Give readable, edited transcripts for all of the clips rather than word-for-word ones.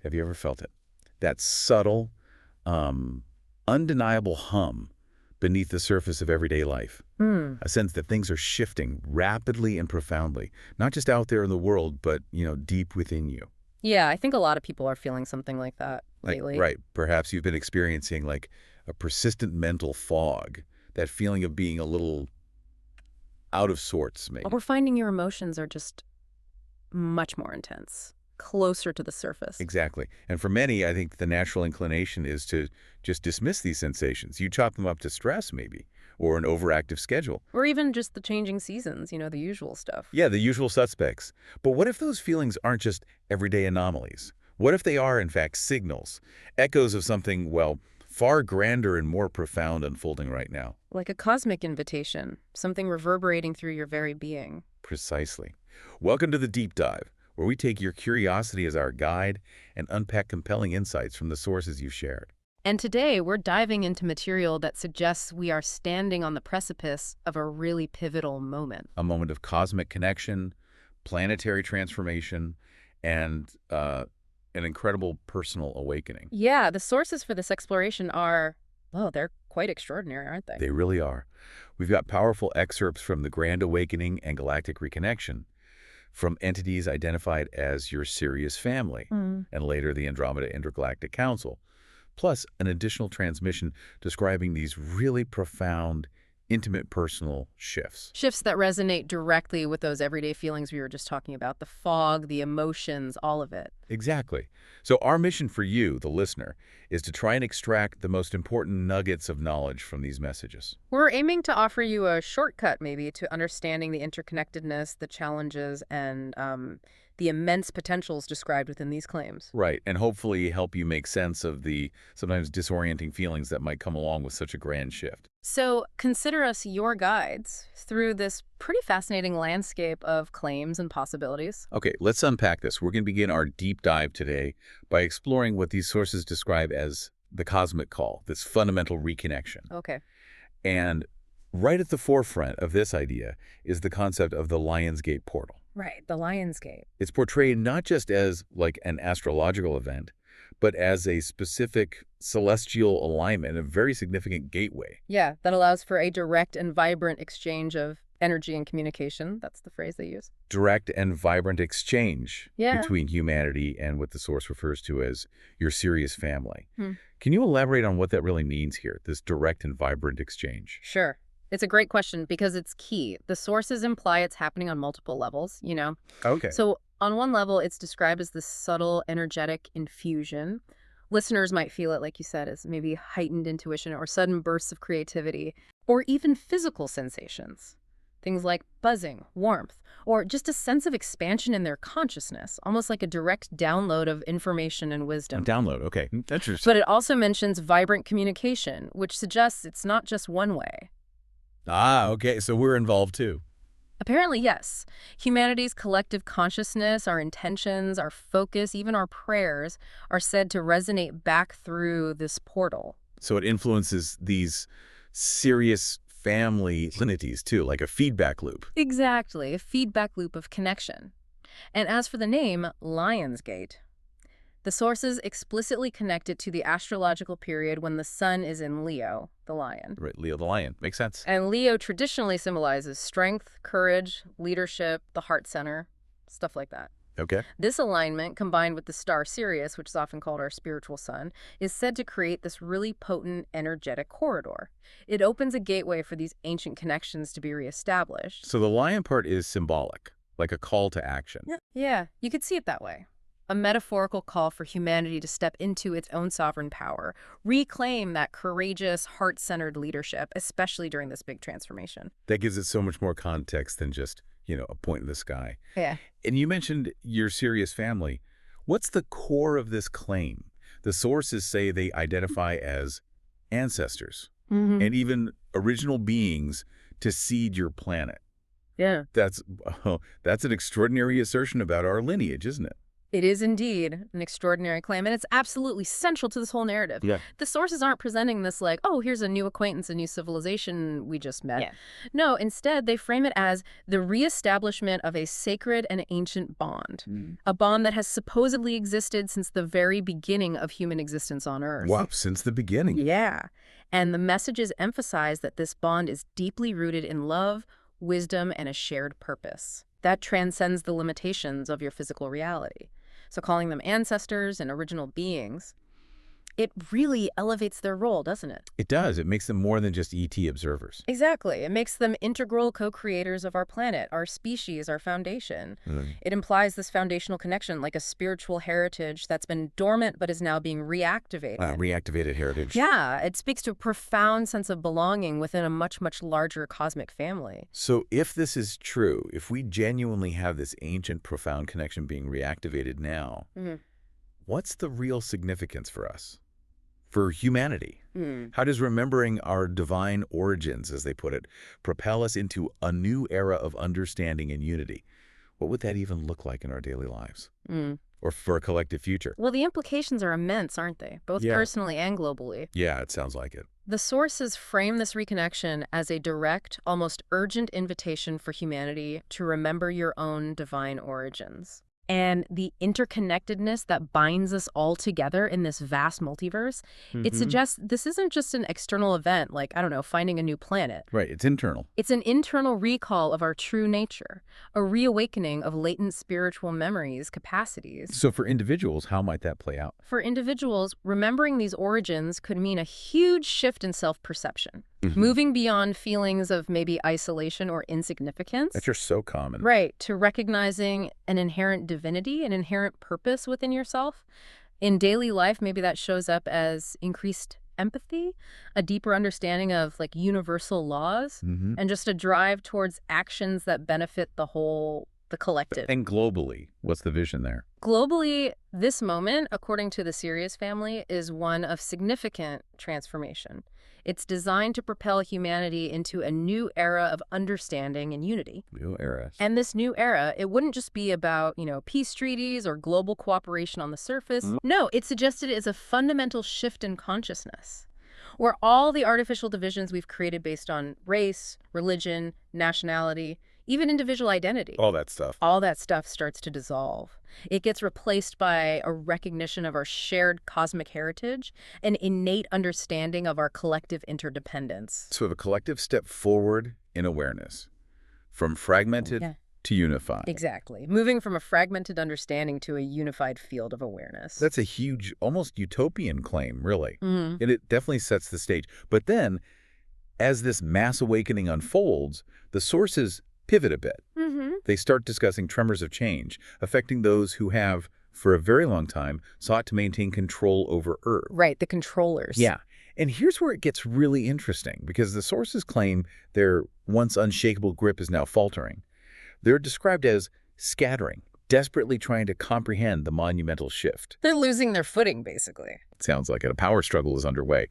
Have you ever felt it? That subtle, undeniable hum beneath the surface of everyday life. Hmm. A sense that things are shifting rapidly and profoundly, not just out there in the world, but, deep within you. Yeah, I think a lot of people are feeling something like that Like, lately. right, perhaps you've been experiencing like a persistent mental fog, that feeling of being a little out of sorts, maybe. Or finding your emotions are just much more intense, closer to the surface. Exactly. And for many, I think the natural inclination is to just dismiss these sensations. You chalk them up to stress, maybe, or an overactive schedule. Or even just the changing seasons, the usual stuff. Yeah, the usual suspects. But what if those feelings aren't just everyday anomalies? What if they are, in fact, signals, echoes of something, well, far grander and more profound unfolding right now? Like a cosmic invitation, something reverberating through your very being. Precisely. Welcome to the Deep Dive, where we take your curiosity as our guide and unpack compelling insights from the sources you've shared. And today, we're diving into material that suggests we are standing on the precipice of a really pivotal moment. A moment of cosmic connection, planetary transformation, and an incredible personal awakening. Yeah, the sources for this exploration are, well, they're quite extraordinary, aren't they? They really are. We've got powerful excerpts from the Grand Awakening and Galactic Reconnection, from entities identified as your Sirius family, Mm. and later the Andromeda Intergalactic Council, plus an additional transmission describing these really profound, intimate personal shifts. Shifts that resonate directly with those everyday feelings we were just talking about, the fog, the emotions, all of it. Exactly. So our mission for you, the listener, is to try and extract the most important nuggets of knowledge from these messages. We're aiming to offer you a shortcut, maybe, to understanding the interconnectedness, the challenges, and the immense potentials described within these claims. Right, and hopefully help you make sense of the sometimes disorienting feelings that might come along with such a grand shift. So consider us your guides through this pretty fascinating landscape of claims and possibilities. Okay, let's unpack this. We're going to begin our deep dive today by exploring what these sources describe as the cosmic call, this fundamental reconnection. Okay. And right at the forefront of this idea is the concept of the Lion's Gate portal. Right, the Lion's Gate. It's portrayed not just as like an astrological event, but as a specific celestial alignment, a very significant gateway. Yeah, that allows for a direct and vibrant exchange of energy and communication. That's the phrase they use. Direct and vibrant exchange Yeah. between humanity and what the source refers to as your Sirius family. Hmm. Can you elaborate on what that really means here, this direct and vibrant exchange? Sure. It's a great question because it's key. The sources imply it's happening on multiple levels. Okay. So on one level, it's described as this subtle, energetic infusion. Listeners might feel it, like you said, as maybe heightened intuition or sudden bursts of creativity, or even physical sensations. Things like buzzing, warmth, or just a sense of expansion in their consciousness, almost like a direct download of information and wisdom. Download, okay. Interesting. But it also mentions vibrant communication, which suggests it's not just one way. Okay, so we're involved too. Apparently, yes. Humanity's collective consciousness, our intentions, our focus, even our prayers are said to resonate back through this portal. So it influences these serious family entities too, like a feedback loop. Exactly, a feedback loop of connection. And as for the name, Lion's Gate, the sources explicitly connect it to the astrological period when the sun is in Leo, the lion. Right, Leo the Lion. Makes sense. And Leo traditionally symbolizes strength, courage, leadership, the heart center, stuff like that. Okay. This alignment, combined with the star Sirius, which is often called our spiritual sun, is said to create this really potent, energetic corridor. It opens a gateway for these ancient connections to be reestablished. So the lion part is symbolic, like a call to action. Yeah, you could see it that way. A metaphorical call for humanity to step into its own sovereign power, reclaim that courageous, heart-centered leadership, especially during this big transformation. That gives it so much more context than just, a point in the sky. Yeah. And you mentioned your Sirius family. What's the core of this claim? The sources say they identify as ancestors and even original beings to seed your planet. Yeah. That's an extraordinary assertion about our lineage, isn't it? It is indeed an extraordinary claim, and it's absolutely central to this whole narrative. Yeah. The sources aren't presenting this like, oh, here's a new acquaintance, a new civilization we just met. Yeah. No, instead, they frame it as the reestablishment of a sacred and ancient bond, a bond that has supposedly existed since the very beginning of human existence on Earth. Wow, since the beginning. Yeah. And the messages emphasize that this bond is deeply rooted in love, wisdom, and a shared purpose that transcends the limitations of your physical reality. So calling them ancestors and original beings, it really elevates their role, doesn't it? It does. It makes them more than just ET observers. Exactly. It makes them integral co-creators of our planet, our species, our foundation. It implies this foundational connection, like a spiritual heritage that's been dormant but is now being reactivated. Reactivated heritage. Yeah, it speaks to a profound sense of belonging within a much, much larger cosmic family. So if this is true, if we genuinely have this ancient, profound connection being reactivated now, what's the real significance for us? For humanity? How does remembering our divine origins, as they put it, propel us into a new era of understanding and unity? What would that even look like in our daily lives? Or for a collective future? Well, the implications are immense, aren't they? Both personally and globally. Yeah, it sounds like it. The sources frame this reconnection as a direct, almost urgent invitation for humanity to remember your own divine origins. And the interconnectedness that binds us all together in this vast multiverse, it suggests this isn't just an external event like, I don't know, finding a new planet. Right, it's internal. It's an internal recall of our true nature, a reawakening of latent spiritual memories, capacities. So for individuals, how might that play out? For individuals, remembering these origins could mean a huge shift in self-perception, moving beyond feelings of maybe isolation or insignificance. That's just so common. Right, to recognizing an inherent divinity, an inherent purpose within yourself. In daily life, maybe that shows up as increased empathy, a deeper understanding of like universal laws, and just a drive towards actions that benefit the whole, the collective. And globally, what's the vision there? Globally, this moment, according to the Sirius family, is one of significant transformation. It's designed to propel humanity into a new era of understanding and unity. New era. And this new era, it wouldn't just be about, peace treaties or global cooperation on the surface. No, it suggested it as a fundamental shift in consciousness, where all the artificial divisions we've created based on race, religion, nationality, even individual identity. All that stuff. All that stuff starts to dissolve. It gets replaced by a recognition of our shared cosmic heritage, an innate understanding of our collective interdependence. So the collective step forward in awareness, from fragmented to unified. Exactly. Moving from a fragmented understanding to a unified field of awareness. That's a huge, almost utopian claim, really. And it definitely sets the stage. But then, as this mass awakening unfolds, the sources pivot a bit. They start discussing tremors of change, affecting those who have, for a very long time, sought to maintain control over Earth. Right, the controllers. Yeah. And here's where it gets really interesting, because the sources claim their once unshakable grip is now faltering. They're described as scattering, desperately trying to comprehend the monumental shift. They're losing their footing, basically. Sounds like a power struggle is underway.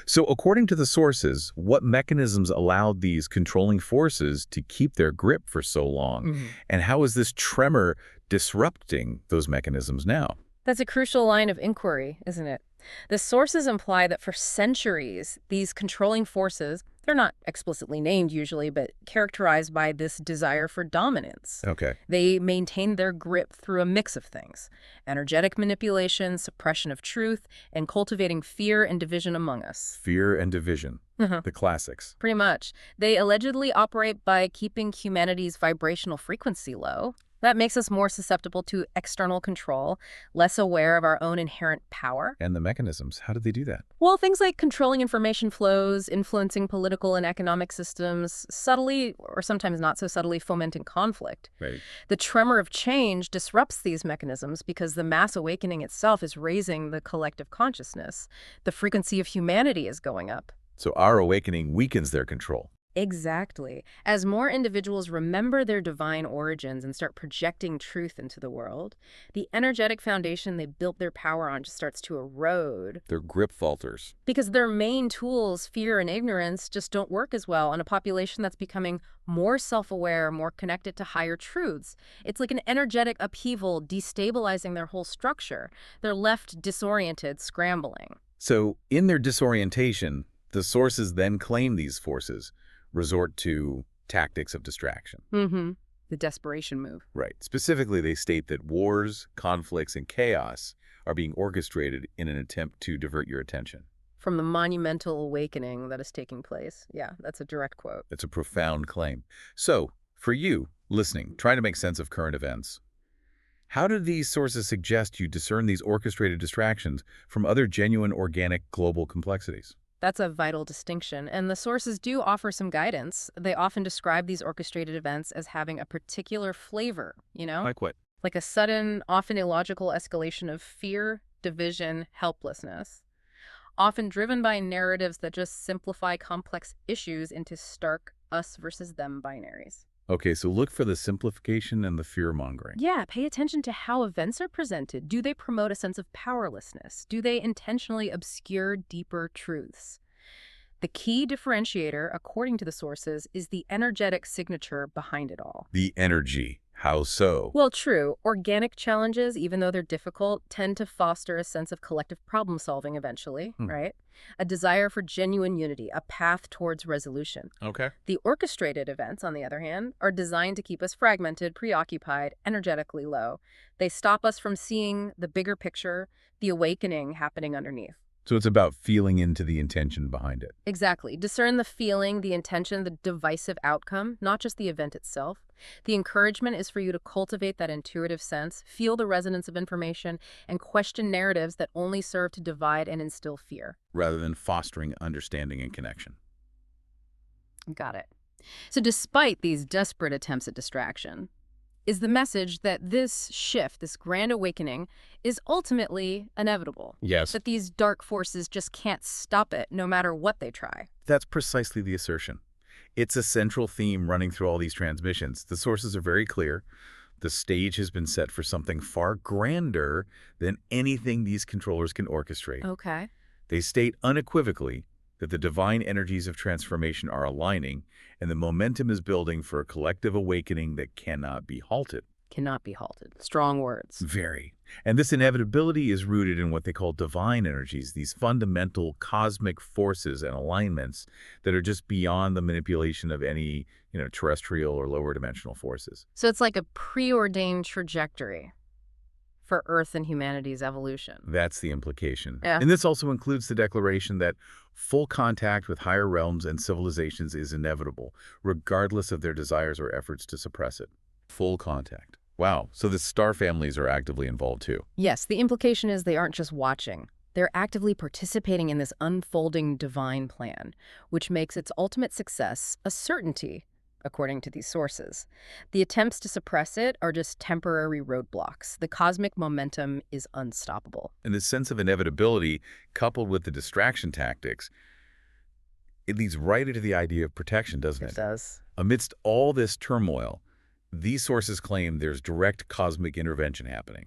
So according to the sources, what mechanisms allowed these controlling forces to keep their grip for so long? And how is this tremor disrupting those mechanisms now? That's a crucial line of inquiry, isn't it? The sources imply that for centuries, these controlling forces, they're not explicitly named usually, but characterized by this desire for dominance. Okay. They maintained their grip through a mix of things: energetic manipulation, suppression of truth, and cultivating fear and division among us. Fear and division, the classics. Pretty much. They allegedly operate by keeping humanity's vibrational frequency low. That makes us more susceptible to external control, less aware of our own inherent power. And the mechanisms, how did they do that? Well, things like controlling information flows, influencing political and economic systems, subtly, or sometimes not so subtly, fomenting conflict. Right. The tremor of change disrupts these mechanisms because the mass awakening itself is raising the collective consciousness. The frequency of humanity is going up. So our awakening weakens their control. Exactly. As more individuals remember their divine origins and start projecting truth into the world, the energetic foundation they built their power on just starts to erode. Their grip falters. Because their main tools, fear and ignorance, just don't work as well on a population that's becoming more self-aware, more connected to higher truths. It's like an energetic upheaval destabilizing their whole structure. They're left disoriented, scrambling. So, in their disorientation, the sources then claim these forces, resort to tactics of distraction. The desperation move. Right. Specifically, they state that wars, conflicts, and chaos are being orchestrated in an attempt to divert your attention. From the monumental awakening that is taking place. Yeah, that's a direct quote. It's a profound claim. So, for you, listening, trying to make sense of current events, how do these sources suggest you discern these orchestrated distractions from other genuine, organic, global complexities? That's a vital distinction, and the sources do offer some guidance. They often describe these orchestrated events as having a particular flavor, Like what? Like a sudden, often illogical escalation of fear, division, helplessness, often driven by narratives that just simplify complex issues into stark us versus them binaries. Okay, so look for the simplification and the fear-mongering. Yeah, pay attention to how events are presented. Do they promote a sense of powerlessness? Do they intentionally obscure deeper truths? The key differentiator, according to the sources, is the energetic signature behind it all. The energy. How so? Well, true. Organic challenges, even though they're difficult, tend to foster a sense of collective problem solving eventually, right? A desire for genuine unity, a path towards resolution. Okay. The orchestrated events, on the other hand, are designed to keep us fragmented, preoccupied, energetically low. They stop us from seeing the bigger picture, the awakening happening underneath. So it's about feeling into the intention behind it. Exactly. Discern the feeling, the intention, the divisive outcome, not just the event itself. The encouragement is for you to cultivate that intuitive sense, feel the resonance of information, and question narratives that only serve to divide and instill fear. Rather than fostering understanding and connection. Got it. So despite these desperate attempts at distraction, is the message that this shift, this grand awakening, is ultimately inevitable. Yes. That these dark forces just can't stop it, no matter what they try. That's precisely the assertion. It's a central theme running through all these transmissions. The sources are very clear. The stage has been set for something far grander than anything these controllers can orchestrate. Okay. They state unequivocally that the divine energies of transformation are aligning and the momentum is building for a collective awakening that cannot be halted. Cannot be halted. Strong words. Very. And this inevitability is rooted in what they call divine energies, these fundamental cosmic forces and alignments that are just beyond the manipulation of any, terrestrial or lower dimensional forces. So it's like a preordained trajectory for Earth and humanity's evolution. That's the implication. Yeah. And this also includes the declaration that full contact with higher realms and civilizations is inevitable, regardless of their desires or efforts to suppress it. Full contact. Wow. So the star families are actively involved too. Yes, the implication is they aren't just watching. They're actively participating in this unfolding divine plan, which makes its ultimate success a certainty, according to these sources. The attempts to suppress it are just temporary roadblocks. The cosmic momentum is unstoppable. And this sense of inevitability, coupled with the distraction tactics, it leads right into the idea of protection, doesn't it? It does. Amidst all this turmoil, these sources claim there's direct cosmic intervention happening.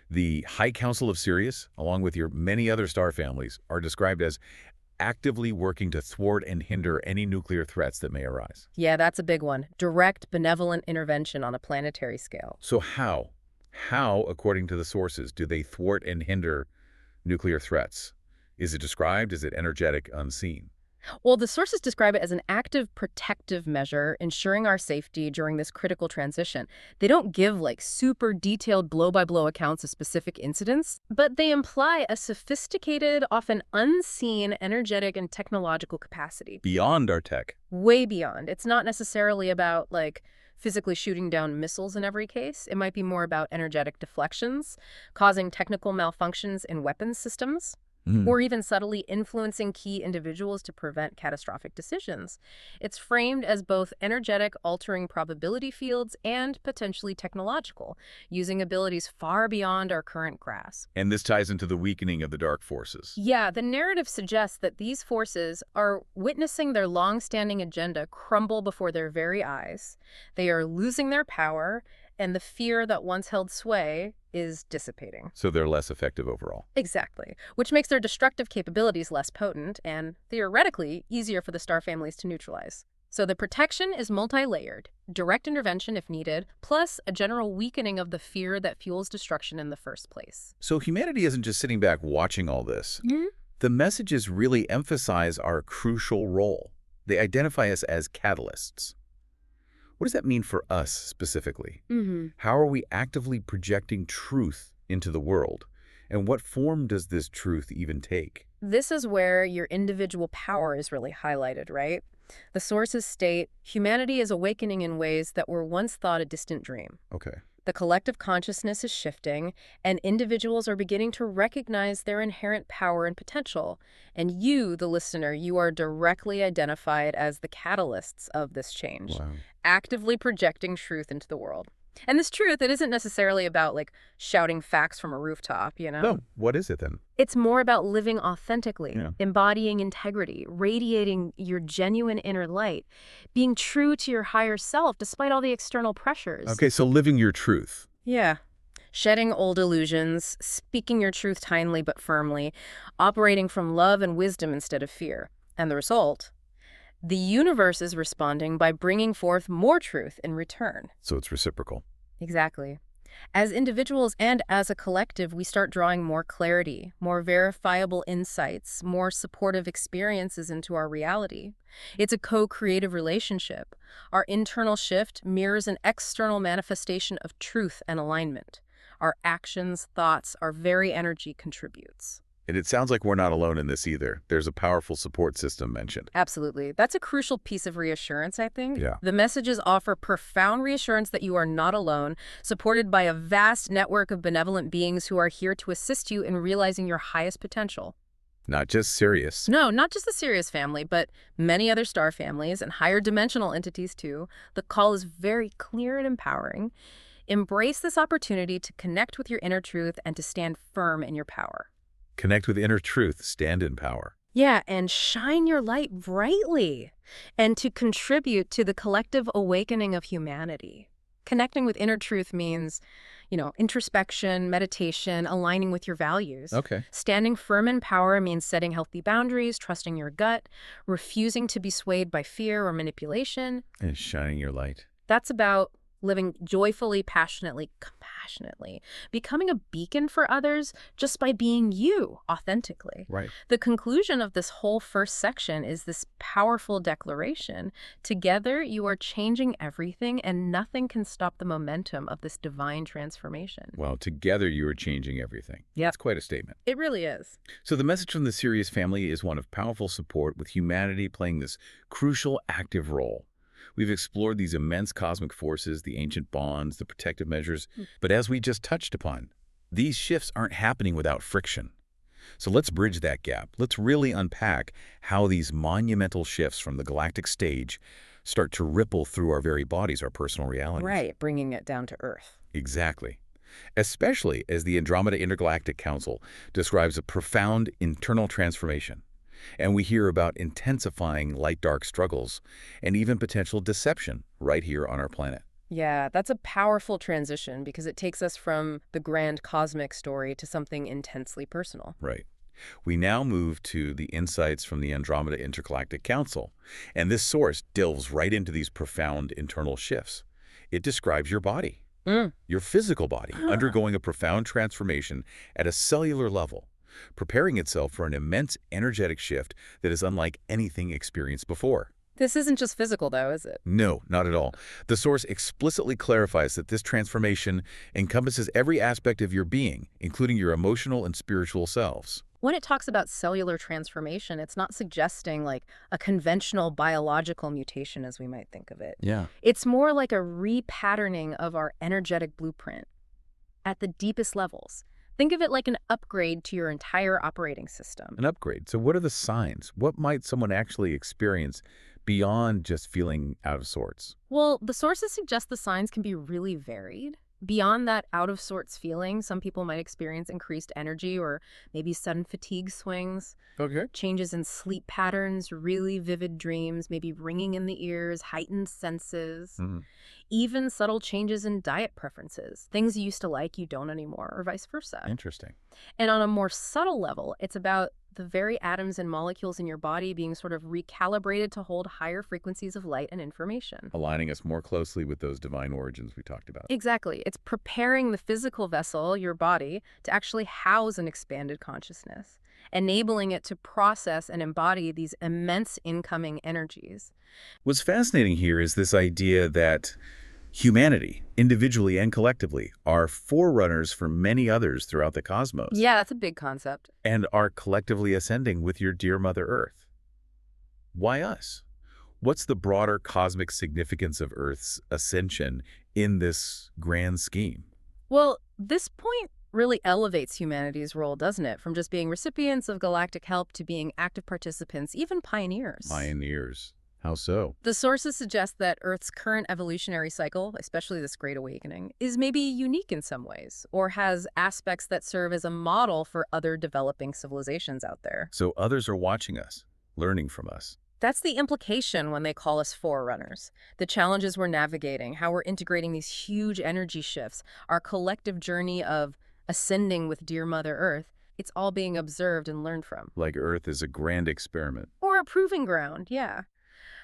The High Council of Sirius, along with your many other star families, are described as actively working to thwart and hinder any nuclear threats that may arise. Yeah, that's a big one. Direct, benevolent intervention on a planetary scale. So how, according to the sources, do they thwart and hinder nuclear threats? Is it described? Is it energetic, unseen? Well, the sources describe it as an active protective measure, ensuring our safety during this critical transition. They don't give super detailed blow-by-blow accounts of specific incidents, but they imply a sophisticated, often unseen, energetic and technological capacity. Beyond our tech. Way beyond. It's not necessarily about physically shooting down missiles in every case. It might be more about energetic deflections, causing technical malfunctions in weapons systems. or even subtly influencing key individuals to prevent catastrophic decisions. It's framed as both energetic, altering probability fields and potentially technological, using abilities far beyond our current grasp. And this ties into the weakening of the dark forces. Yeah, the narrative suggests that these forces are witnessing their long-standing agenda crumble before their very eyes. They are losing their power, and the fear that once held sway is dissipating. So they're less effective overall. Exactly, which makes their destructive capabilities less potent and, theoretically, easier for the star families to neutralize. So the protection is multi-layered, direct intervention if needed, plus a general weakening of the fear that fuels destruction in the first place. So humanity isn't just sitting back watching all this. The messages really emphasize our crucial role. They identify us as catalysts. What does that mean for us specifically? How are we actively projecting truth into the world? And what form does this truth even take? This is where your individual power is really highlighted, right? The sources state, humanity is awakening in ways that were once thought a distant dream. Okay. The collective consciousness is shifting, and individuals are beginning to recognize their inherent power and potential. And you, the listener, you are directly identified as the catalysts of this change, actively projecting truth into the world. And this truth, it isn't necessarily about, like, shouting facts from a rooftop, you know? No, what is it then? It's more about living authentically, embodying integrity, radiating your genuine inner light, being true to your higher self despite all the external pressures. Okay, so living your truth. Yeah. Shedding old illusions, speaking your truth kindly but firmly, operating from love and wisdom instead of fear. And the result? The universe is responding by bringing forth more truth in return. So it's reciprocal. Exactly. As individuals and as a collective, we start drawing more clarity, more verifiable insights, more supportive experiences into our reality. It's a co-creative relationship. Our internal shift mirrors an external manifestation of truth and alignment. Our actions, thoughts, our very energy contributes. And it sounds like we're not alone in this either. There's a powerful support system mentioned. Absolutely. That's a crucial piece of reassurance, I think. Yeah. The messages offer profound reassurance that you are not alone, supported by a vast network of benevolent beings who are here to assist you in realizing your highest potential. Not just Sirius. No, not just the Sirius family, but many other star families and higher dimensional entities too. The call is very clear and empowering. Embrace this opportunity to connect with your inner truth and to stand firm in your power. Connect with inner truth, stand in power. Yeah, and shine your light brightly, and to contribute to the collective awakening of humanity. Connecting with inner truth means, introspection, meditation, aligning with your values. Okay. Standing firm in power means setting healthy boundaries, trusting your gut, refusing to be swayed by fear or manipulation. And shining your light. That's about living joyfully, passionately, compassionately, becoming a beacon for others just by being you authentically. Right. The conclusion of this whole first section is this powerful declaration. Together, you are changing everything, and nothing can stop the momentum of this divine transformation. Well, together you are changing everything. Yeah. That's quite a statement. It really is. So the message from the Sirius family is one of powerful support, with humanity playing this crucial active role. We've explored these immense cosmic forces, the ancient bonds, the protective measures, but as we just touched upon, these shifts aren't happening without friction. So let's bridge that gap. Let's really unpack how these monumental shifts from the galactic stage start to ripple through our very bodies, our personal realities. Right, bringing it down to Earth. Exactly. Especially as the Andromeda Intergalactic Council describes a profound internal transformation. And we hear about intensifying light-dark struggles and even potential deception right here on our planet. Yeah, that's a powerful transition because it takes us from the grand cosmic story to something intensely personal. Right. We now move to the insights from the Andromeda Intergalactic Council, and this source delves right into these profound internal shifts. It describes your body, your physical body, undergoing a profound transformation at a cellular level, preparing itself for an immense energetic shift that is unlike anything experienced before. This isn't just physical, though, is it? No, not at all. The source explicitly clarifies that this transformation encompasses every aspect of your being, including your emotional and spiritual selves. When it talks about cellular transformation, it's not suggesting like a conventional biological mutation as we might think of it. Yeah. It's more like a repatterning of our energetic blueprint at the deepest levels. Think of it like an upgrade to your entire operating system. An upgrade. So what are the signs? What might someone actually experience beyond just feeling out of sorts? Well, the sources suggest the signs can be really varied. Beyond that out of sorts feeling, some people might experience increased energy or maybe sudden fatigue swings, Okay. changes in sleep patterns, really vivid dreams, maybe ringing in the ears, heightened senses, Hmm. even subtle changes in diet preferences. Things you used to like, you don't anymore, or vice versa. Interesting. And on a more subtle level, it's about the very atoms and molecules in your body being sort of recalibrated to hold higher frequencies of light and information. Aligning us more closely with those divine origins we talked about. Exactly. It's preparing the physical vessel, your body, to actually house an expanded consciousness, enabling it to process and embody these immense incoming energies. What's fascinating here is this idea that humanity, individually and collectively, are forerunners for many others throughout the cosmos Yeah, that's a big concept. and are collectively ascending with your dear Mother Earth. Why us? What's the broader cosmic significance of Earth's ascension in this grand scheme? Well, this point really elevates humanity's role, doesn't it? From just being recipients of galactic help to being active participants, even pioneers. Pioneers. How so? The sources suggest that Earth's current evolutionary cycle, especially this Great Awakening, is maybe unique in some ways, or has aspects that serve as a model for other developing civilizations out there. So others are watching us, learning from us. That's the implication when they call us forerunners. The challenges we're navigating, how we're integrating these huge energy shifts, our collective journey of ascending with dear Mother Earth, it's all being observed and learned from. Like Earth is a grand experiment. Or a proving ground, yeah.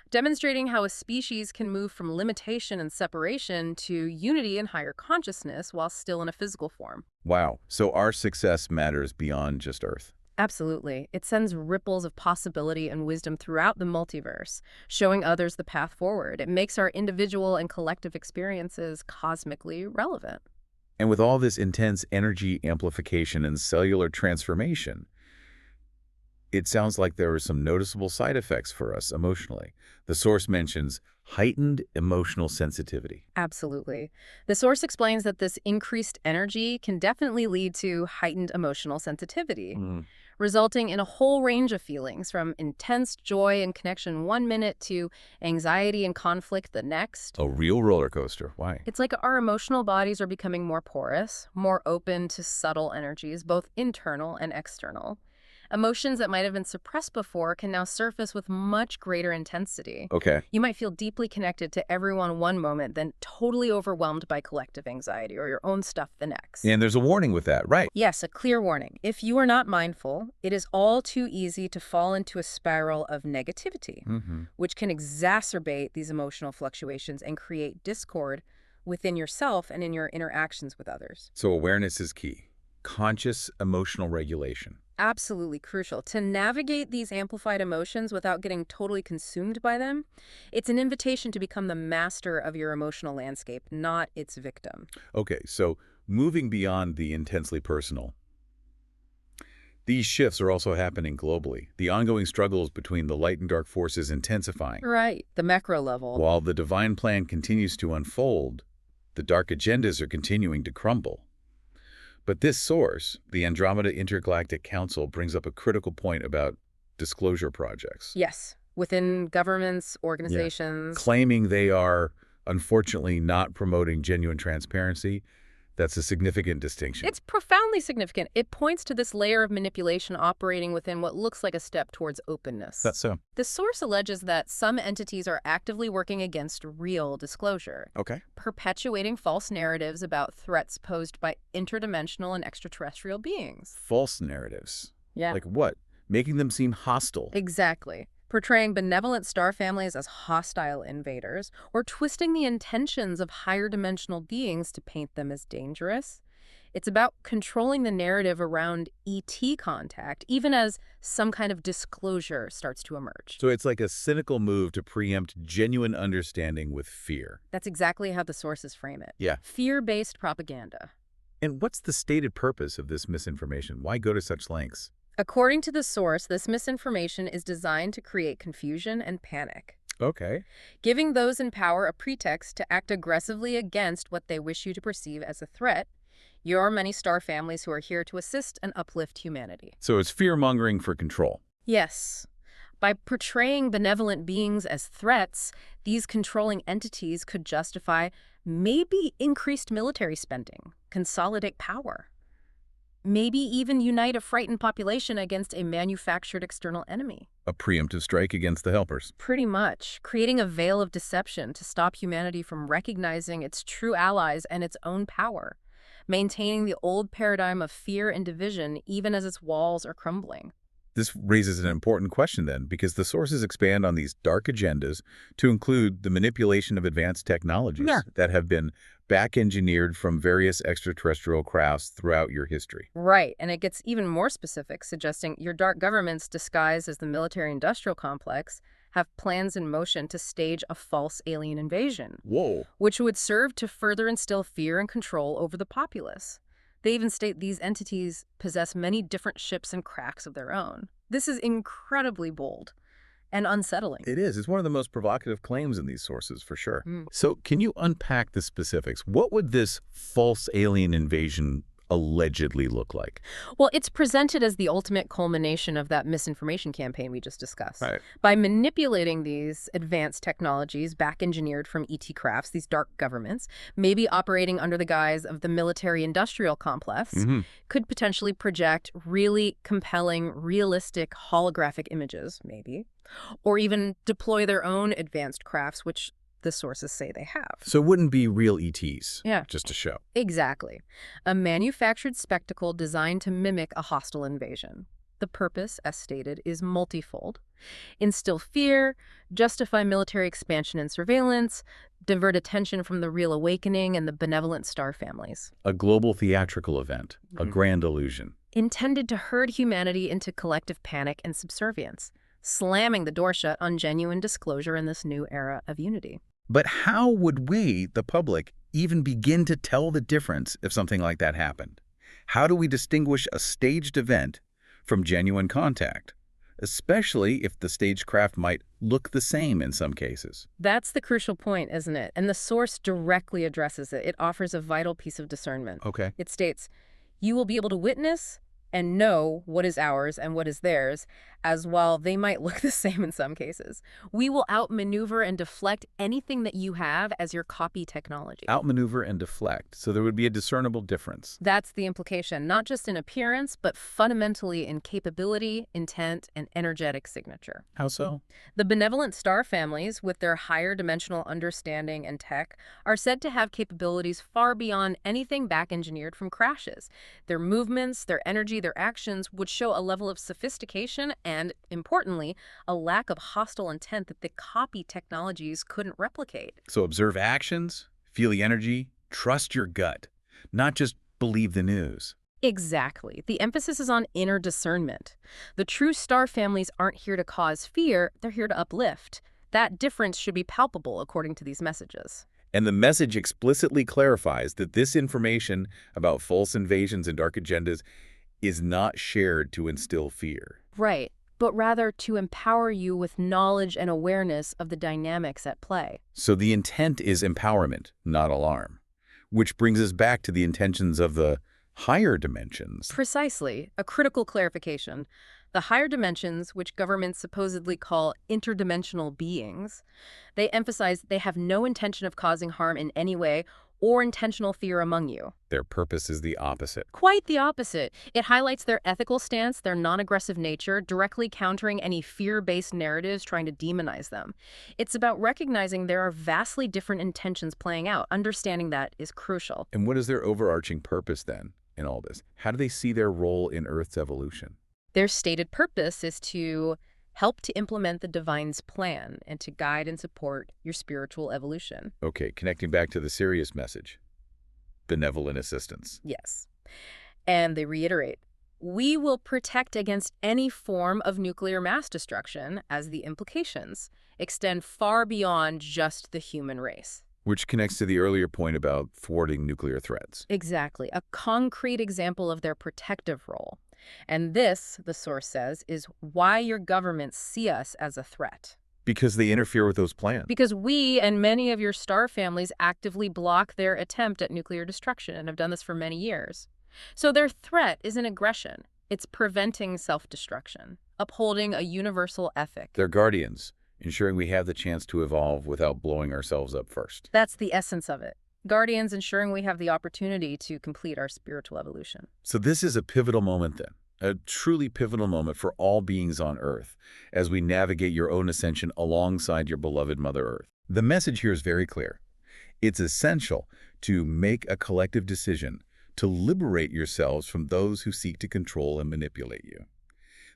Demonstrating how a species can move from limitation and separation to unity and higher consciousness while still in a physical form. Wow. So our success matters beyond just Earth. Absolutely. It sends ripples of possibility and wisdom throughout the multiverse, showing others the path forward. It makes our individual and collective experiences cosmically relevant. And with all this intense energy amplification and cellular transformation, it sounds like there are some noticeable side effects for us emotionally. The source mentions heightened emotional sensitivity. Absolutely. The source explains that this increased energy can definitely lead to heightened emotional sensitivity, resulting in a whole range of feelings from intense joy and connection one minute to anxiety and conflict the next. A real roller coaster. Why? It's like our emotional bodies are becoming more porous, more open to subtle energies, both internal and external. Emotions that might have been suppressed before can now surface with much greater intensity. Okay. You might feel deeply connected to everyone one moment, then totally overwhelmed by collective anxiety or your own stuff the next. And there's a warning with that, right? Yes, a clear warning. If you are not mindful, it is all too easy to fall into a spiral of negativity, which can exacerbate these emotional fluctuations and create discord within yourself and in your interactions with others. So awareness is key. Conscious emotional regulation. Absolutely crucial. To navigate these amplified emotions without getting totally consumed by them, it's an invitation to become the master of your emotional landscape, not its victim. Okay, so moving beyond the intensely personal, these shifts are also happening globally. The ongoing struggles between the light and dark forces intensifying. Right, the macro level. While the divine plan continues to unfold, the dark agendas are continuing to crumble. But this source, the Andromeda Intergalactic Council, brings up a critical point about disclosure projects. Yes, within governments, organizations. Claiming they are, unfortunately, not promoting genuine transparency. That's a significant distinction. It's profoundly significant. It points to this layer of manipulation operating within what looks like a step towards openness. That's so. The source alleges that some entities are actively working against real disclosure, Okay. perpetuating false narratives about threats posed by interdimensional and extraterrestrial beings. False narratives. Yeah. Like what? Making them seem hostile. Exactly. Portraying benevolent star families as hostile invaders, or twisting the intentions of higher dimensional beings to paint them as dangerous. It's about controlling the narrative around ET contact, even as some kind of disclosure starts to emerge. So it's like a cynical move to preempt genuine understanding with fear. That's exactly how the sources frame it. Yeah. Fear-based propaganda. And what's the stated purpose of this misinformation? Why go to such lengths? According to the source, this misinformation is designed to create confusion and panic, Okay. giving those in power a pretext to act aggressively against what they wish you to perceive as a threat, Your many star families who are here to assist and uplift humanity. So it's fear-mongering for control. Yes. By portraying benevolent beings as threats, these controlling entities could justify maybe increased military spending, consolidate power, maybe even unite a frightened population against a manufactured external enemy. A preemptive strike against the helpers. Pretty much, creating a veil of deception to stop humanity from recognizing its true allies and its own power, maintaining the old paradigm of fear and division even as its walls are crumbling. This raises an important question then, because the sources expand on these dark agendas to include the manipulation of advanced technologies that have been back-engineered from various extraterrestrial crafts throughout your history. Right, and it gets even more specific, suggesting your dark governments disguised as the military-industrial complex have plans in motion to stage a false alien invasion. Whoa. Which would serve to further instill fear and control over the populace. They even state these entities possess many different ships and cracks of their own. This is incredibly bold and unsettling. It is. It's one of the most provocative claims in these sources, for sure. So can you unpack the specifics? What would this false alien invasion allegedly look like? Well, it's presented as the ultimate culmination of that misinformation campaign we just discussed. Right. By manipulating these advanced technologies back-engineered from ET crafts, these dark governments, maybe operating under the guise of the military-industrial complex, could potentially project really compelling, realistic holographic images, maybe, or even deploy their own advanced crafts, which the sources say they have. So it wouldn't be real ETs, just a show. Exactly. A manufactured spectacle designed to mimic a hostile invasion. The purpose, as stated, is multifold. Instill fear, justify military expansion and surveillance, divert attention from the real awakening and the benevolent star families. A global theatrical event, a grand illusion. Intended to herd humanity into collective panic and subservience, slamming the door shut on genuine disclosure in this new era of unity. But how would we, the public, even begin to tell the difference if something like that happened? How do we distinguish a staged event from genuine contact, especially if the stagecraft might look the same in some cases? That's the crucial point, isn't it? And the source directly addresses it. It offers a vital piece of discernment. Okay. It states, you will be able to witness and know what is ours and what is theirs, as while they might look the same in some cases. We will outmaneuver and deflect anything that you have as your copy technology. Outmaneuver and deflect, so there would be a discernible difference. That's the implication, not just in appearance, but fundamentally in capability, intent, and energetic signature. How so? The benevolent star families, with their higher dimensional understanding and tech, are said to have capabilities far beyond anything back-engineered from crashes. Their movements, their energy, their actions would show a level of sophistication and, importantly, a lack of hostile intent that the copy technologies couldn't replicate. So observe actions, feel the energy, trust your gut, not just believe the news. Exactly. The emphasis is on inner discernment. The true star families aren't here to cause fear, they're here to uplift. That difference should be palpable according to these messages. And the message explicitly clarifies that this information about false invasions and dark agendas is not shared to instill fear. Right, but rather to empower you with knowledge and awareness of the dynamics at play. So the intent is empowerment, not alarm, which brings us back to the intentions of the higher dimensions. Precisely, a critical clarification. The higher dimensions, which governments supposedly call interdimensional beings, they emphasize they have no intention of causing harm in any way or intentional fear among you. Their purpose is the opposite. Quite the opposite. It highlights their ethical stance, their non-aggressive nature, directly countering any fear-based narratives trying to demonize them. It's about recognizing there are vastly different intentions playing out. Understanding that is crucial. And what is their overarching purpose then in all this? How do they see their role in Earth's evolution? Their stated purpose is to help to implement the divine's plan and to guide and support your spiritual evolution. Okay, connecting back to the serious message. Benevolent assistance. Yes. And they reiterate, we will protect against any form of nuclear mass destruction as the implications extend far beyond just the human race. Which connects to the earlier point about thwarting nuclear threats. Exactly. A concrete example of their protective role. And this, the source says, is why your governments see us as a threat. Because they interfere with those plans. Because we and many of your star families actively block their attempt at nuclear destruction and have done this for many years. So their threat isn't aggression. It's preventing self-destruction, upholding a universal ethic. They're guardians, ensuring we have the chance to evolve without blowing ourselves up first. That's the essence of it. Guardians ensuring we have the opportunity to complete our spiritual evolution. So this is a pivotal moment then, a truly pivotal moment for all beings on Earth as we navigate your own ascension alongside your beloved Mother Earth. The message here is very clear. It's essential to make a collective decision to liberate yourselves from those who seek to control and manipulate you.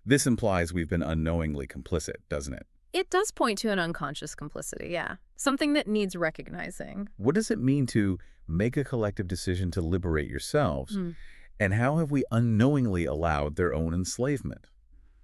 This implies we've been unknowingly complicit, doesn't it? It does point to an unconscious complicity, yeah. Something that needs recognizing. What does it mean to make a collective decision to liberate yourselves? And how have we unknowingly allowed their own enslavement?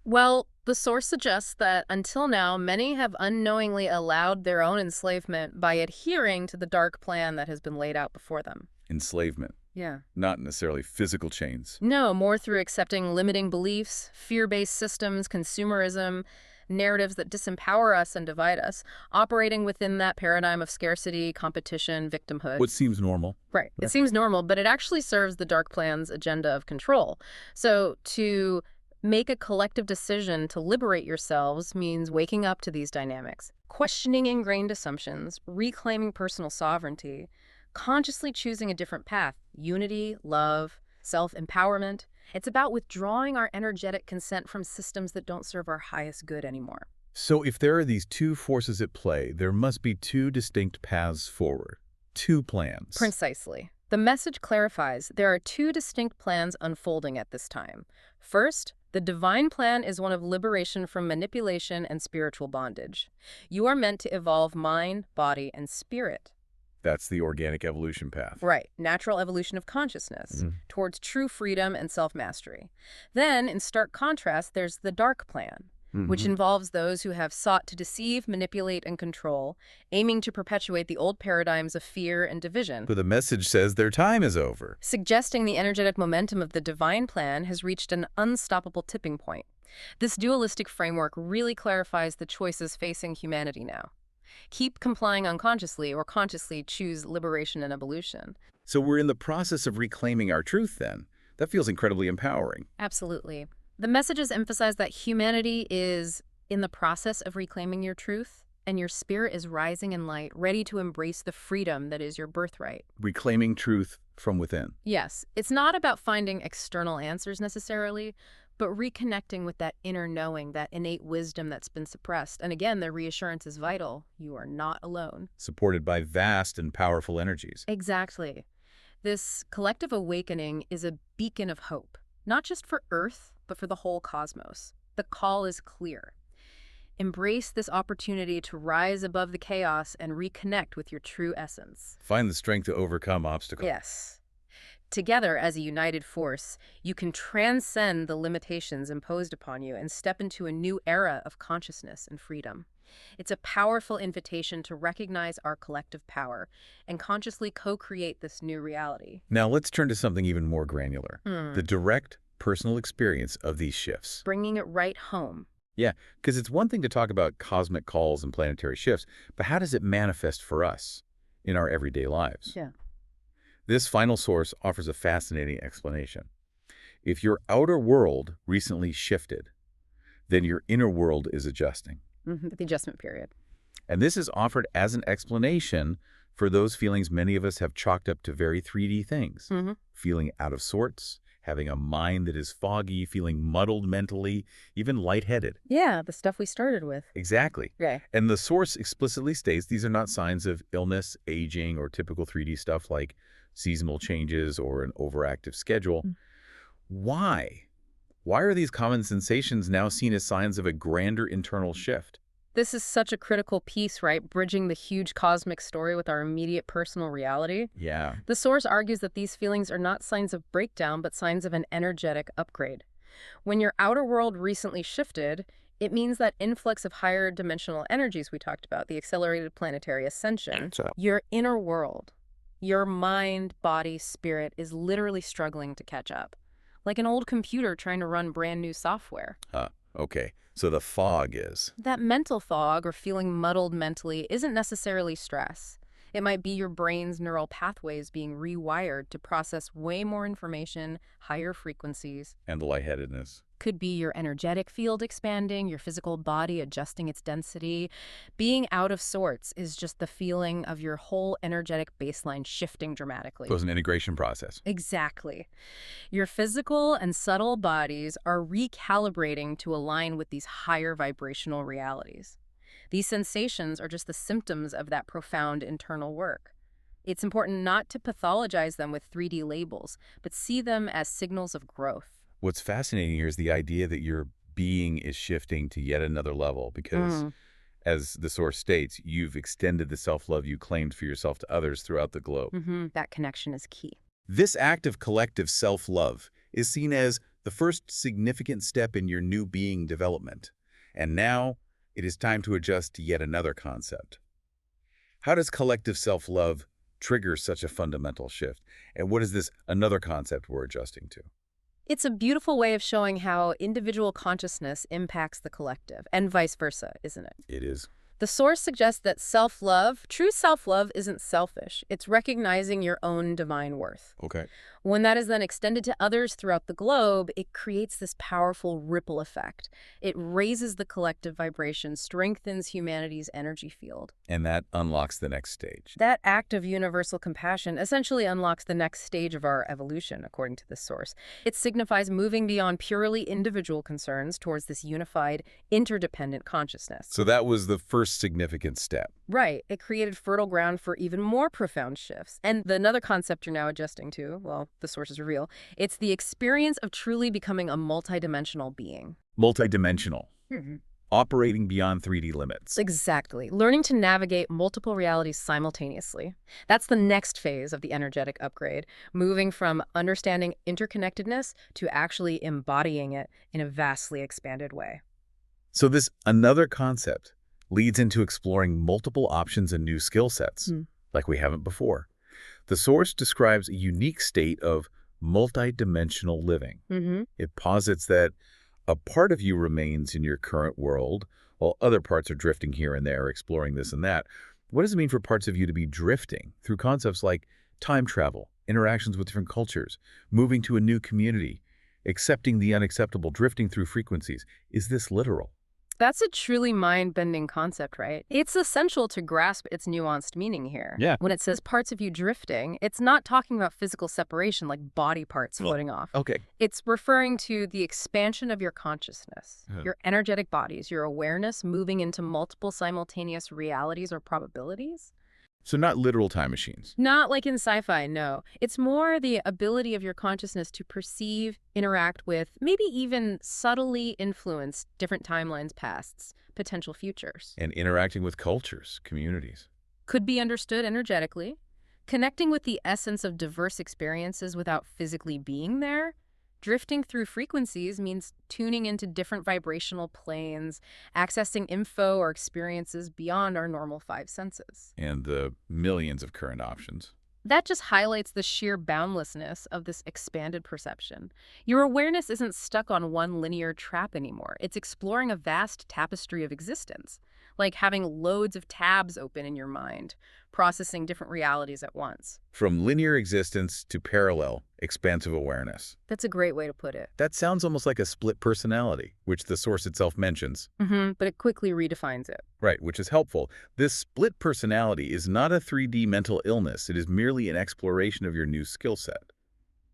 Well, the source suggests that until now, many have unknowingly allowed their own enslavement by adhering to the dark plan that has been laid out before them. Enslavement. Yeah. Not necessarily physical chains. No, more through accepting limiting beliefs, fear-based systems, consumerism, narratives that disempower us and divide us, operating within that paradigm of scarcity, competition, victimhood. What seems normal. Right. It seems normal, but it actually serves the dark plan's agenda of control. So to make a collective decision to liberate yourselves means waking up to these dynamics, questioning ingrained assumptions, reclaiming personal sovereignty, consciously choosing a different path, unity, love, self-empowerment. It's about withdrawing our energetic consent from systems that don't serve our highest good anymore. So if there are these two forces at play, there must be two distinct paths forward, two plans. Precisely. The message clarifies there are two distinct plans unfolding at this time. First, the divine plan is one of liberation from manipulation and spiritual bondage. You are meant to evolve mind, body, and spirit. That's the organic evolution path. Right, natural evolution of consciousness towards true freedom and self-mastery. Then, in stark contrast, there's the dark plan, which involves those who have sought to deceive, manipulate, and control, aiming to perpetuate the old paradigms of fear and division. But the message says their time is over. Suggesting the energetic momentum of the divine plan has reached an unstoppable tipping point. This dualistic framework really clarifies the choices facing humanity now. Keep complying unconsciously or consciously choose liberation and evolution. So we're in the process of reclaiming our truth then. That feels incredibly empowering. Absolutely. The messages emphasize that humanity is in the process of reclaiming your truth, and your spirit is rising in light, ready to embrace the freedom that is your birthright. Reclaiming truth from within. Yes, it's not about finding external answers necessarily, but reconnecting with that inner knowing, that innate wisdom that's been suppressed. And again, the reassurance is vital. You are not alone. Supported by vast and powerful energies. Exactly. This collective awakening is a beacon of hope, not just for Earth, but for the whole cosmos. The call is clear. Embrace this opportunity to rise above the chaos and reconnect with your true essence. Find the strength to overcome obstacles. Yes. Together, as a united force, you can transcend the limitations imposed upon you and step into a new era of consciousness and freedom. It's a powerful invitation to recognize our collective power and consciously co-create this new reality. Now let's turn to something even more granular. The direct personal experience of these shifts. Bringing it right home. Yeah, because it's one thing to talk about cosmic calls and planetary shifts, but how does it manifest for us in our everyday lives? Yeah. This final source offers a fascinating explanation. If your outer world recently shifted, then your inner world is adjusting. The adjustment period. And this is offered as an explanation for those feelings many of us have chalked up to very 3D things. Feeling out of sorts, having a mind that is foggy, feeling muddled mentally, even lightheaded. Yeah, the stuff we started with. Exactly. Okay. And the source explicitly states these are not signs of illness, aging, or typical 3D stuff like seasonal changes or an overactive schedule. Why? Why are these common sensations now seen as signs of a grander internal shift? This is such a critical piece, right? Bridging the huge cosmic story with our immediate personal reality. Yeah. The source argues that these feelings are not signs of breakdown, but signs of an energetic upgrade. When your outer world recently shifted, it means that influx of higher dimensional energies we talked about, the accelerated planetary ascension, your inner world, your mind, body, spirit is literally struggling to catch up. Like an old computer trying to run brand new software. Okay, so the fog is. That mental fog or feeling muddled mentally isn't necessarily stress. It might be your brain's neural pathways being rewired to process way more information, higher frequencies. And the lightheadedness. Could be your energetic field expanding, your physical body adjusting its density. Being out of sorts is just the feeling of your whole energetic baseline shifting dramatically. So it's an integration process. Exactly. Your physical and subtle bodies are recalibrating to align with these higher vibrational realities. These sensations are just the symptoms of that profound internal work. It's important not to pathologize them with 3D labels, but see them as signals of growth. What's fascinating here is the idea that your being is shifting to yet another level because, as the source states, you've extended the self-love you claimed for yourself to others throughout the globe. That connection is key. This act of collective self-love is seen as the first significant step in your new being development. And now, it is time to adjust to yet another concept. How does collective self-love trigger such a fundamental shift? And what is this another concept we're adjusting to? It's a beautiful way of showing how individual consciousness impacts the collective, and vice versa, isn't it? It is. The source suggests that self-love, true self-love, isn't selfish. It's recognizing your own divine worth. Okay. When that is then extended to others throughout the globe, it creates this powerful ripple effect. It raises the collective vibration, strengthens humanity's energy field. And that unlocks the next stage. That act of universal compassion essentially unlocks the next stage of our evolution, according to this source. It signifies moving beyond purely individual concerns towards this unified, interdependent consciousness. So that was the first significant step. Right. It created fertile ground for even more profound shifts. And another concept you're now adjusting to, well, the sources reveal, it's the experience of truly becoming a multidimensional being. Multidimensional. Operating beyond 3D limits. Exactly. Learning to navigate multiple realities simultaneously. That's the next phase of the energetic upgrade, moving from understanding interconnectedness to actually embodying it in a vastly expanded way. So this another concept leads into exploring multiple options and new skill sets, like we haven't before. The source describes a unique state of multidimensional living. It posits that a part of you remains in your current world, while other parts are drifting here and there, exploring this and that. What does it mean for parts of you to be drifting through concepts like time travel, interactions with different cultures, moving to a new community, accepting the unacceptable, drifting through frequencies? Is this literal? That's a truly mind-bending concept, right? It's essential to grasp its nuanced meaning here. Yeah. When it says parts of you drifting, it's not talking about physical separation like body parts floating off. Okay. It's referring to the expansion of your consciousness, your energetic bodies, your awareness moving into multiple simultaneous realities or probabilities. So not literal time machines. Not like in sci-fi, no. It's more the ability of your consciousness to perceive, interact with, maybe even subtly influence different timelines, pasts, potential futures. And interacting with cultures, communities. Could be understood energetically. Connecting with the essence of diverse experiences without physically being there. Drifting through frequencies means tuning into different vibrational planes, accessing info or experiences beyond our normal 5 senses. And the millions of current options. That just highlights the sheer boundlessness of this expanded perception. Your awareness isn't stuck on one linear trap anymore. It's exploring a vast tapestry of existence, like having loads of tabs open in your mind, processing different realities at once. From linear existence to parallel, expansive awareness. That's a great way to put it. That sounds almost like a split personality, which the source itself mentions. But it quickly redefines it. Right, which is helpful. This split personality is not a 3D mental illness. It is merely an exploration of your new skill set.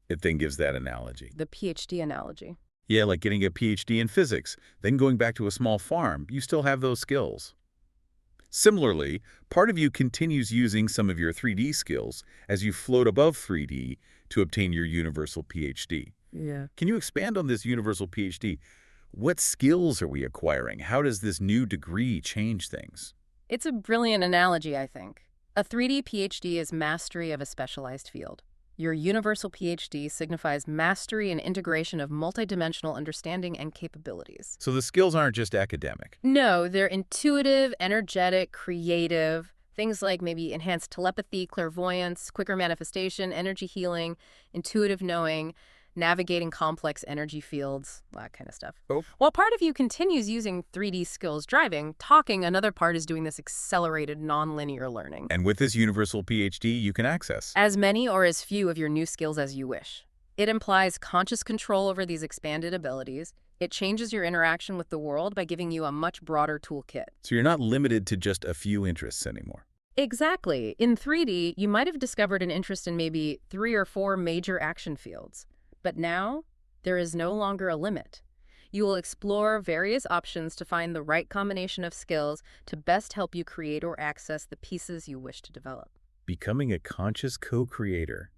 It then gives that analogy. The PhD analogy. Yeah, like getting a PhD in physics, then going back to a small farm. You still have those skills. Similarly, part of you continues using some of your 3D skills as you float above 3D to obtain your universal PhD. Yeah. Can you expand on this universal PhD? What skills are we acquiring? How does this new degree change things? It's a brilliant analogy, I think. A 3D PhD is mastery of a specialized field. Your universal PhD signifies mastery and integration of multidimensional understanding and capabilities. So the skills aren't just academic. No, they're intuitive, energetic, creative. Things like maybe enhanced telepathy, clairvoyance, quicker manifestation, energy healing, intuitive knowing. navigating complex energy fields, that kind of stuff. Oh. While part of you continues using 3D skills driving, talking, another part is doing this accelerated nonlinear learning. And with this universal PhD, you can access As many or as few of your new skills as you wish. It implies conscious control over these expanded abilities. It changes your interaction with the world by giving you a much broader toolkit. So you're not limited to just a few interests anymore. Exactly. In 3D, you might have discovered an interest in maybe 3 or 4 major action fields. But now, there is no longer a limit. You will explore various options to find the right combination of skills to best help you create or access the pieces you wish to develop. Becoming a conscious co-creator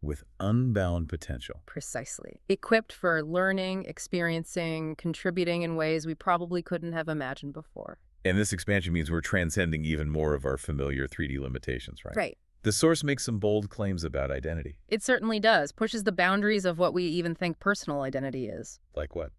with unbound potential. Precisely. Equipped for learning, experiencing, contributing in ways we probably couldn't have imagined before. And this expansion means we're transcending even more of our familiar 3D limitations, right? Right. The source makes some bold claims about identity. It certainly does. Pushes the boundaries of what we even think personal identity is. Like what?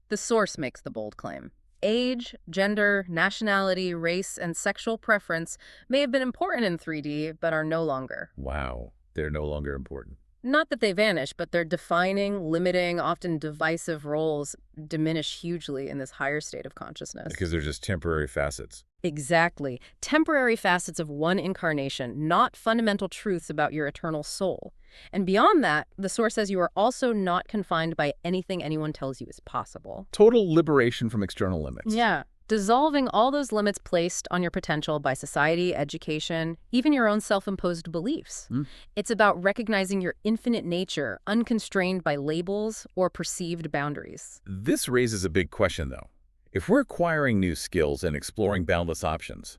The source makes the bold claim. Age, gender, nationality, race, and sexual preference may have been important in 3D, but are no longer. Wow, they're no longer important. Not that they vanish, but their defining, limiting, often divisive roles diminish hugely in this higher state of consciousness. Because they're just temporary facets. Exactly. Temporary facets of one incarnation, not fundamental truths about your eternal soul. And beyond that, the source says you are also not confined by anything anyone tells you is possible. Total liberation from external limits. Yeah. Dissolving all those limits placed on your potential by society, education, even your own self-imposed beliefs. It's about recognizing your infinite nature, unconstrained by labels or perceived boundaries. This raises a big question, though. If we're acquiring new skills and exploring boundless options,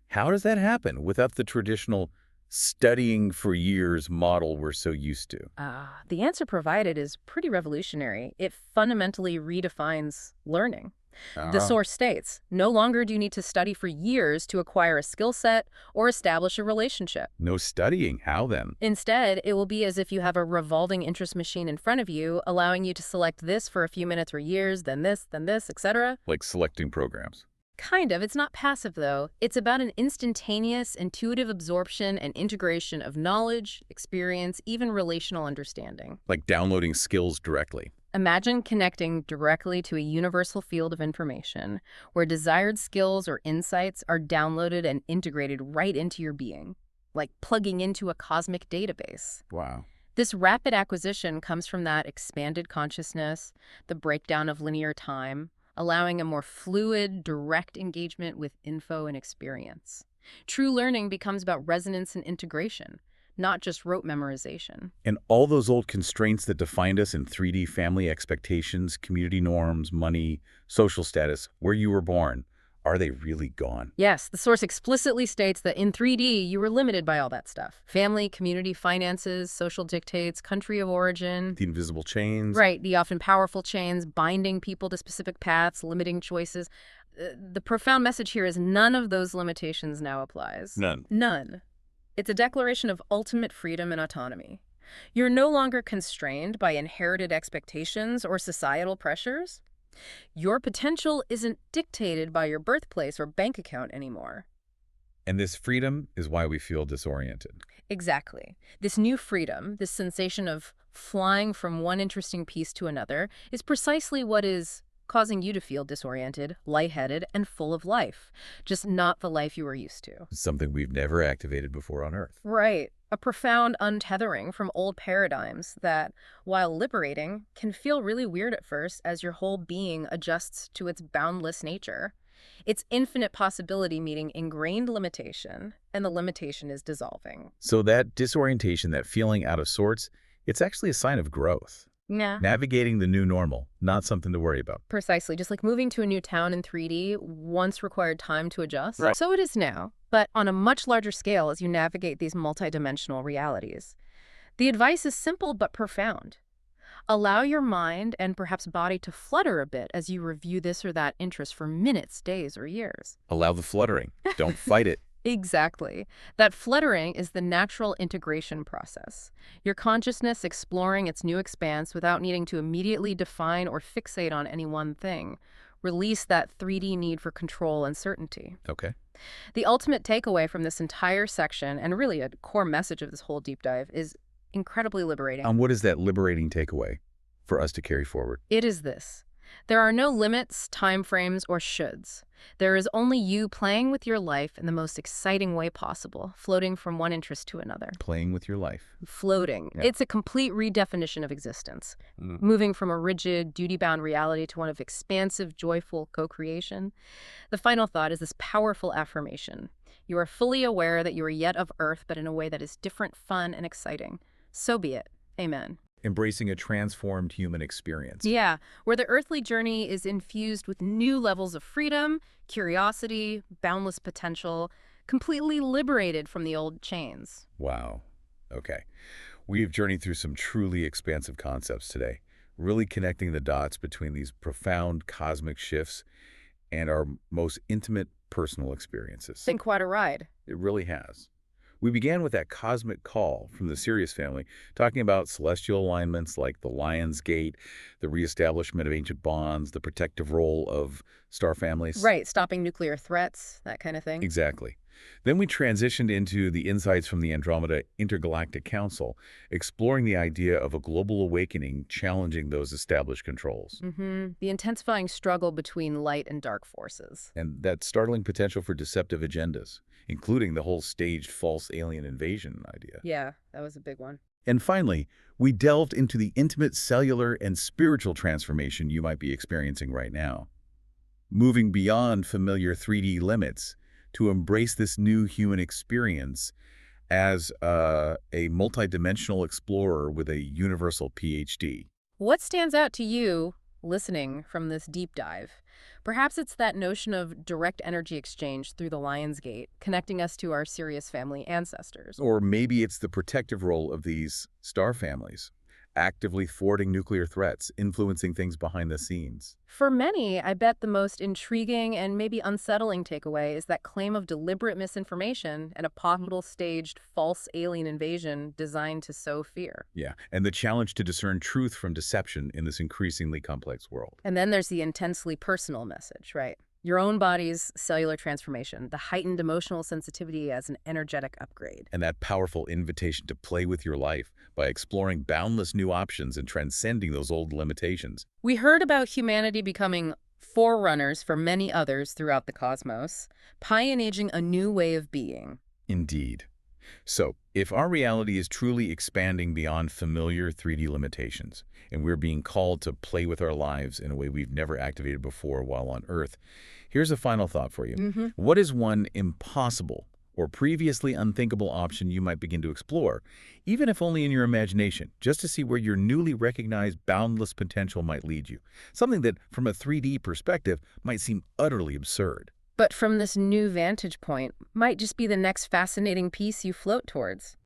how does that happen without the traditional studying for years model we're so used to? The answer provided is pretty revolutionary. It fundamentally redefines learning. The source states, no longer do you need to study for years to acquire a skill set or establish a relationship. No studying. How then? Instead, it will be as if you have a revolving interest machine in front of you, allowing you to select this for a few minutes or years, then this, etc. Like selecting programs. Kind of. It's not passive, though. It's about an instantaneous, intuitive absorption and integration of knowledge, experience, even relational understanding. Like downloading skills directly. Imagine connecting directly to a universal field of information where desired skills or insights are downloaded and integrated right into your being, like plugging into a cosmic database. Wow. This rapid acquisition comes from that expanded consciousness, the breakdown of linear time, allowing a more fluid, direct engagement with info and experience. True learning becomes about resonance and integration, not just rote memorization. And all those old constraints that defined us in 3D family expectations, community norms, money, social status, where you were born, are they really gone? Yes, the source explicitly states that in 3D, you were limited by all that stuff. Family, community, finances, social dictates, country of origin. The invisible chains. Right, the often powerful chains, binding people to specific paths, limiting choices. The profound message here is none of those limitations now applies. None. None. It's a declaration of ultimate freedom and autonomy. You're no longer constrained by inherited expectations or societal pressures. Your potential isn't dictated by your birthplace or bank account anymore. And this freedom is why we feel disoriented. Exactly. This new freedom, this sensation of flying from one interesting piece to another, is precisely what is causing you to feel disoriented, lightheaded, and full of life. Just not the life you were used to. Something we've never activated before on Earth. Right. A profound untethering from old paradigms that, while liberating, can feel really weird at first as your whole being adjusts to its boundless nature. It's infinite possibility meeting ingrained limitation, and the limitation is dissolving. So that disorientation, that feeling out of sorts, it's actually a sign of growth. Yeah. Navigating the new normal, not something to worry about. Precisely. Just like moving to a new town in 3D once required time to adjust. Right. So it is now, but on a much larger scale as you navigate these multidimensional realities. The advice is simple but profound. Allow your mind and perhaps body to flutter a bit as you review this or that interest for minutes, days, or years. Allow the fluttering. Don't fight it. Exactly. That fluttering is the natural integration process. Your consciousness exploring its new expanse without needing to immediately define or fixate on any one thing. Release that 3D need for control and certainty. Okay. The ultimate takeaway from this entire section, and really a core message of this whole deep dive, is Incredibly liberating. And what is that liberating takeaway for us to carry forward? It is this. There are no limits, time frames, or shoulds. There is only you playing with your life in the most exciting way possible, floating from one interest to another. Playing with your life. Floating. Yeah. It's a complete redefinition of existence, moving from a rigid, duty-bound reality to one of expansive, joyful co-creation. The final thought is this powerful affirmation. You are fully aware that you are yet of Earth, but in a way that is different, fun, and exciting. So be it. Amen. Embracing a transformed human experience. Yeah, where the earthly journey is infused with new levels of freedom, curiosity, boundless potential, completely liberated from the old chains. Wow. Okay. We've journeyed through some truly expansive concepts today, really connecting the dots between these profound cosmic shifts and our most intimate personal experiences. It's been quite a ride. It really has. We began with that cosmic call from the Sirius family, talking about celestial alignments like the Lion's Gate, the reestablishment of ancient bonds, the protective role of star families. Right, stopping nuclear threats, that kind of thing. Exactly. Then we transitioned into the insights from the Andromeda Intergalactic Council, exploring the idea of a global awakening challenging those established controls. The intensifying struggle between light and dark forces. And that startling potential for deceptive agendas, including the whole staged false alien invasion idea. Yeah, that was a big one. And finally, we delved into the intimate cellular and spiritual transformation you might be experiencing right now. Moving beyond familiar 3D limits to embrace this new human experience as a multidimensional explorer with a universal PhD. What stands out to you listening from this deep dive? Perhaps it's that notion of direct energy exchange through the Lion's Gate, connecting us to our Sirius family ancestors. Or maybe it's the protective role of these star families, actively thwarting nuclear threats, influencing things behind the scenes. For many, I bet the most intriguing and maybe unsettling takeaway is that claim of deliberate misinformation and a possible staged false alien invasion designed to sow fear. Yeah, and the challenge to discern truth from deception in this increasingly complex world. And then there's the intensely personal message, right? Your own body's cellular transformation, the heightened emotional sensitivity as an energetic upgrade. And that powerful invitation to play with your life by exploring boundless new options and transcending those old limitations. We heard about humanity becoming forerunners for many others throughout the cosmos, pioneering a new way of being. Indeed. So, if our reality is truly expanding beyond familiar 3D limitations, and we're being called to play with our lives in a way we've never activated before while on Earth, here's a final thought for you. What is one impossible or previously unthinkable option you might begin to explore, even if only in your imagination, just to see where your newly recognized boundless potential might lead you? Something that, from a 3D perspective, might seem utterly absurd. But from this new vantage point, might just be the next fascinating piece you float towards.